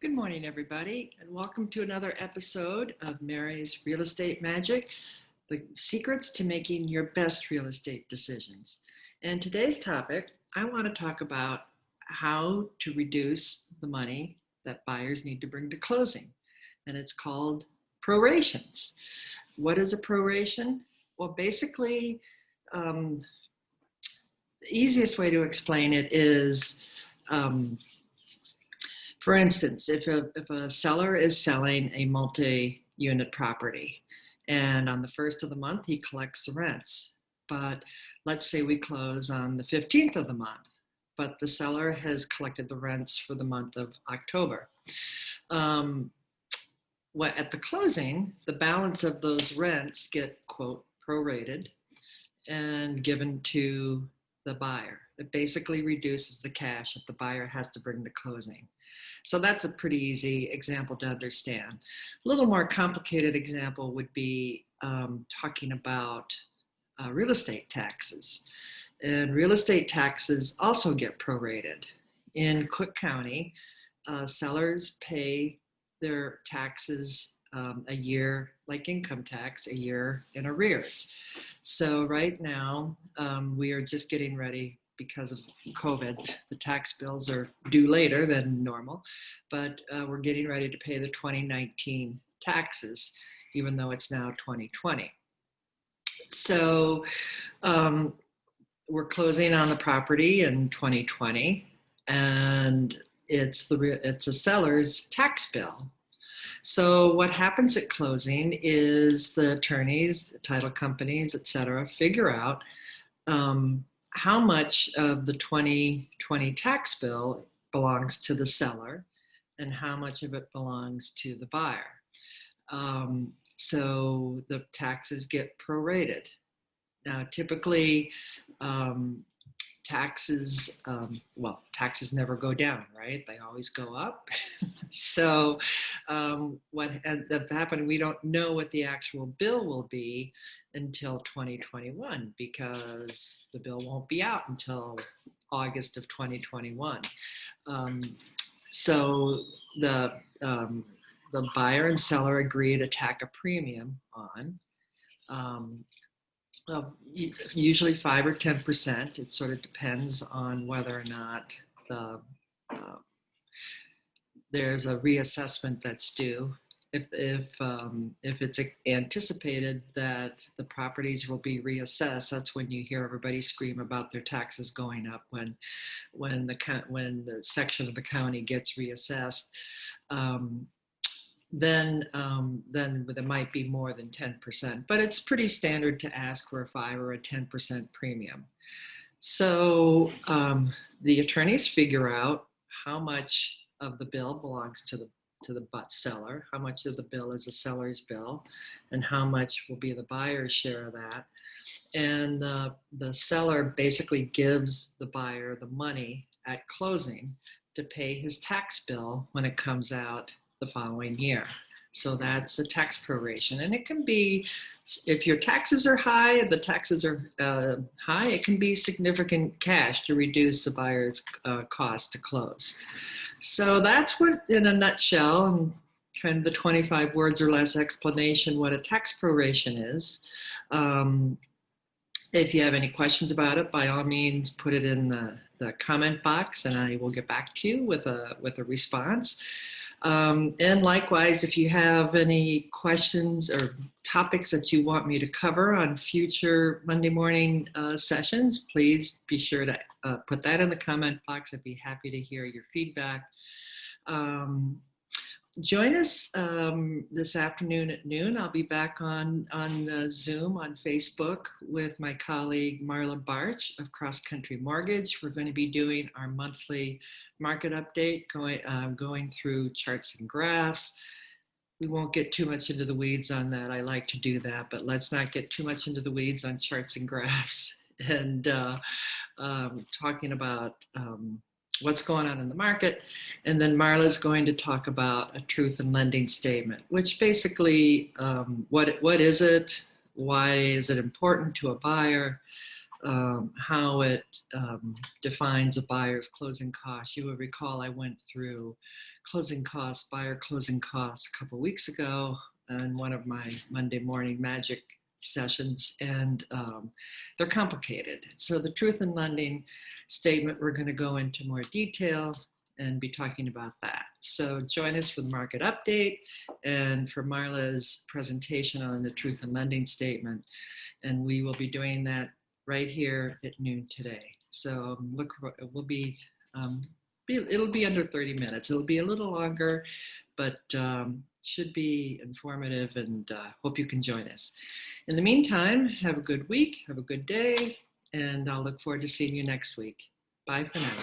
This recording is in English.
Good morning, everybody, and welcome to another episode of Mary's Real Estate Magic, the secrets to making your best real estate decisions. And today's topic, I want to talk about how to reduce the money that buyers need to bring to closing. And it's called prorations. What is a proration? Well, basically, the easiest way to explain it is for instance, if a seller is selling a multi-unit property and on the first of the month he collects the rents, but let's say we close on the 15th of the month, but the seller has collected the rents for the month of October. At the closing, the balance of those rents get, quote, prorated and given to the buyer. It basically reduces the cash that the buyer has to bring to closing. So that's a pretty easy example to understand. A little more complicated example would be talking about real estate taxes. And real estate taxes also get prorated. In Cook County, sellers pay their taxes a year, like income tax, a year in arrears. So right now, we are just getting ready because of COVID. The tax bills are due later than normal, but we're getting ready to pay the 2019 taxes, even though it's now 2020. So we're closing on the property in 2020, and it's a seller's tax bill. So what happens at closing is the attorneys, the title companies, et cetera, figure out how much of the 2020 tax bill belongs to the seller and how much of it belongs to the buyer. So the taxes get prorated. Now, typically, taxes never go down, right? They always go up. So what ends up happening, we don't know what the actual bill will be until 2021 because the bill won't be out until August of 2021. So the buyer and seller agree to tack a premium on usually 5 or 10%. It sort of depends on whether or not there's a reassessment that's due. If it's anticipated that the properties will be reassessed, that's when you hear everybody scream about their taxes going up when the section of the county gets reassessed. Then there might be more than 10%, but it's pretty standard to ask for a 5 or a 10% premium. So the attorneys figure out how much of the bill belongs to the seller, how much of the bill is the seller's bill, and how much will be the buyer's share of that. And the seller basically gives the buyer the money at closing to pay his tax bill when it comes out the following year. So that's a tax proration. And it can be, if your taxes are high, it can be significant cash to reduce the buyer's cost to close. So that's what, in a nutshell, and kind of the 25 words or less explanation, what a tax proration is. If you have any questions about it, by all means, put it in the comment box and I will get back to you with a response. And likewise, if you have any questions or topics that you want me to cover on future Monday morning sessions, please be sure to put that in the comment box. I'd be happy to hear your feedback. Join us this afternoon at noon. I'll be back on Zoom on Facebook with my colleague Marla Barch of Cross Country Mortgage. We're going to be doing our monthly market update, going through charts and graphs. We won't get too much into the weeds on that. I like to do that, but let's not get too much into the weeds on charts and graphs and talking about what's going on in the market. And then Marla's going to talk about a truth in lending statement, which basically, what is it? Why is it important to a buyer? how it defines a buyer's closing costs. You will recall I went through closing costs, buyer closing costs a couple weeks ago in one of my Monday morning magic sessions, and they're complicated. So the truth in lending statement, we're going to go into more detail and be talking about that. So join us for the market update and for Marla's presentation on the truth in lending statement. And we will be doing that right here at noon today. So look, it'll be under 30 minutes. It'll be a little longer, but should be informative, and hope you can join us. In the meantime, have a good week, have a good day, and I'll look forward to seeing you next week. Bye for now.